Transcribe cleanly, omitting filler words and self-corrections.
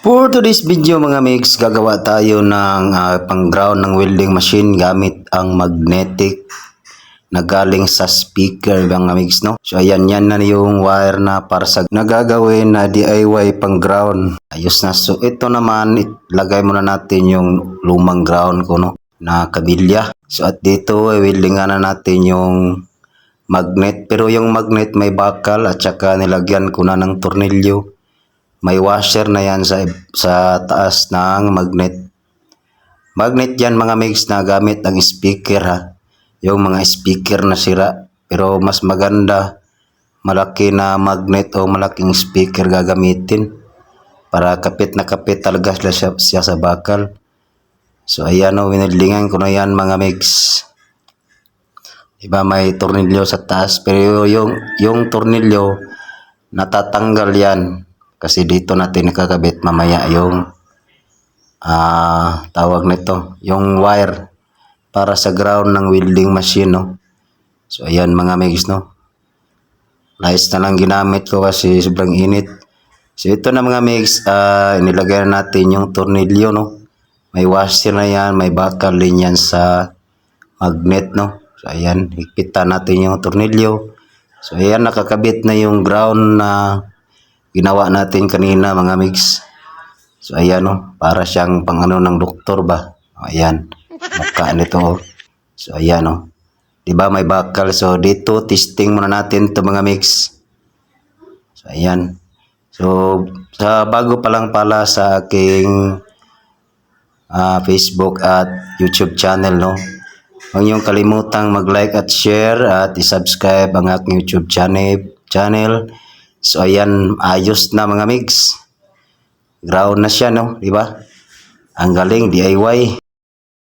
For today's video mga mix, gagawa tayo ng pang-ground ng welding machine gamit ang magnetic na galing sa speaker mga mix, no? So ayan, yan na yung wire na para sa nagagawin na DIY pang-ground. Ayos na. So ito naman, lagay muna natin yung lumang ground ko, no? Na kabilya. So at dito, weldingan na natin yung magnet. Pero yung magnet may bakal at saka nilagyan ko na ng tornilyo. May washer na yan sa taas ng magnet. Magnet yan mga mix na gamit ang speaker ha. Yung mga speaker na sira. Pero mas maganda malaki na magnet o malaking speaker gagamitin. Para kapit na kapit talaga siya sa bakal. So ayan o, winidlingan ko na yan mga mix. Diba may tornilyo sa taas. Pero yung tornilyo natatanggal yan. Kasi dito natin nakakabit mamaya yung tawag nito, yung wire para sa ground ng welding machine, no? So ayan mga mix, no? Nice na lang ginamit ko kasi sobrang init. So ito na mga mix, nilagay na natin yung tornilyo, no? May washer na yan, may bakal din yan sa magnet, no? So ayan, higpitan natin yung tornilyo. So ayan, nakakabit na yung ground na ginawa natin kanina mga mix. So ayan o, para siyang pang ano ng doktor ba. Ayan, mukha nito o. So ayan o, diba may bakal. So dito testing muna natin to mga mix. So ayan. So sa bago pa lang pala sa aking Facebook at YouTube channel, no, huwag niyong kalimutang mag-like at share at i-subscribe ang aking YouTube channel. So ayan, ayos na mga mix. Ground na siya, no, di ba? Ang galing DIY.